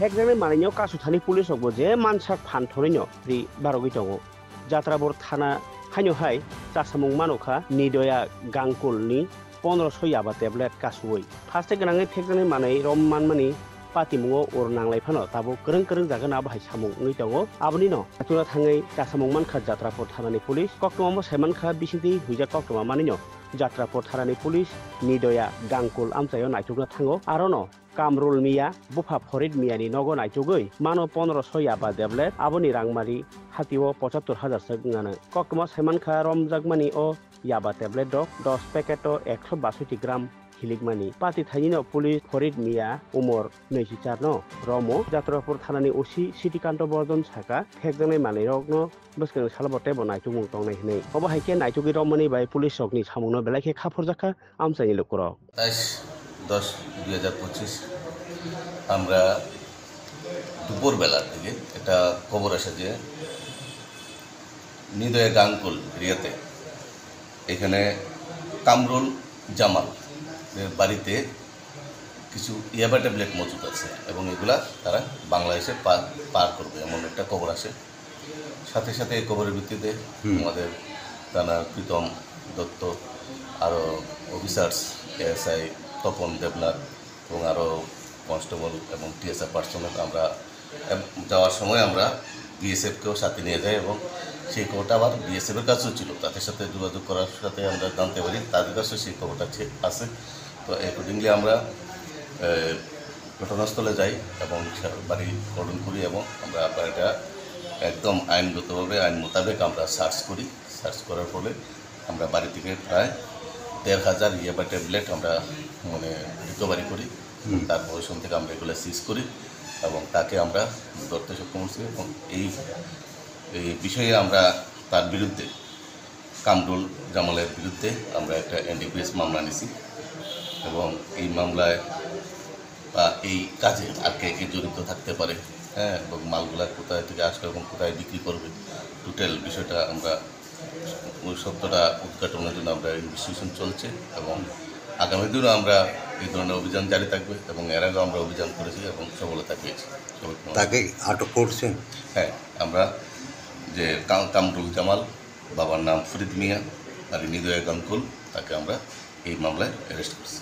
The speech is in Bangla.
হেকজানে মানিনিও কাসুথানি পুলিশ হবো যে মানসাক ফানথনিনো রি বারগি দङ যাত্রাবর থানা হাইনহাই চাসামুং মানখা নিদয়া গাংকুলनि 1500 याबा टेबलेट कासुवै फार्स्ट गोनाङै फेकजाने मानै रम मानमानि पातिमुङाव अर नांलायफानो ताबो गोरों गोरों जागोन आबाहाय सामुङै दङ आबनि न आतुना थाङै चासामुं मानखा जात्राफोर थानानै पुलिस कक्टमामो साइमानखा बिसिंति हुइजा कक्टमा मानिनो जात्राफोर थानानै पुलिस निदया गांकुल आमचायाव नायथुगना थाङो आरो न कामरुल मिया बुफा फरिद मियानि नगो नायथुगै मानो 1500 याबा टेबलेट आबनि रांमारि हातिओ 75,000 सो गानो कक्टमा साइमानखा रमजागमानि अ याबा टेबलेट दक 10 पेकेट 162 ग्राम हिलिकमानि पाति थाइनिनो पुलिस फरिद मिया उमर 24 न रमो जात्राफोर थानानै ओसि सिटिकान्त बर्धन साका फेकजानाय मानै रगनो बसकन सालबटे बनायथु मुं तंनाय हनै अबा हाइके नायथुगि रमनि बाय पुलिस सकनि सामुनो बेलाखे खाफर जाखा आमसानि लकर 22-10-2025 আমরা দুপুরবেলার দিকে একটা খবর আসে যে নিদয়া গাংকুল এরিয়াতে এখানে কামরুল জামাল বাড়িতে কিছু ইয়াবা ট্যাবলেট মজুদ আছে এবং এগুলা তারা বাংলাদেশে পার করবে এমন একটা খবর আসে। সাথে সাথে এই খবরের ভিত্তিতে আমাদের থানার প্রীতম দত্ত আরও অফিসার্স এএসআই তপন দেবনাথ এবং আরও কনস্টেবল এবং টিএসআর পার্সোনাল আমরা যাওয়ার সময় আমরা বিএসএফকেও সাথে নিয়ে যাই এবং সেই খবরটা আবার বিএসএফের কাছেও ছিল, তাদের সাথে যোগাযোগ করার সাথে আমরা জানতে পারি তাদের কাছেও সেই খবরটা আছে। তো অ্যাকর্ডিংলি আমরা ঘটনাস্থলে যাই এবং বাড়ি গঠন করি এবং আমরা এটা একদম আইনগতভাবে আইন মোতাবেক আমরা সার্চ করি। সার্চ করার ফলে আমরা বাড়ি থেকে প্রায় 1,500 ইয়াবা ট্যাবলেট আমরা রিকভারি করি। তারপর ওইখান থেকে আমরা এগুলো সিজ করি এবং তাকে আমরা ধরতে সক্ষম হচ্ছি এবং এই বিষয়ে আমরা তার বিরুদ্ধে কামরুল জামালের বিরুদ্ধে আমরা একটা এনডিপিএস মামলা নিছি এবং এই মামলায় বা এই কাজে আর কে কে জড়িত থাকতে পারে, হ্যাঁ, এবং মালগুলা কোথায় থেকে আসবে এবং কোথায় বিক্রি করবে টোটাল বিষয়টা আমরা ওই সত্যটা উদ্ঘাটনের জন্য আমরা ইনভেস্টিগেশন চলছে এবং আগামী দিনও আমরা এই ধরনের অভিযান জারি থাকবে এবং এর আগেও আমরা অভিযান করেছি এবং সফলতা পেয়েছি। তাকে আটক করছেন? হ্যাঁ, আমরা যে কামরুল জামাল, বাবার নাম ফরিদ মিয়া আর নিদয়া গাংকুল, তাকে আমরা এই মামলায় অ্যারেস্ট করছি।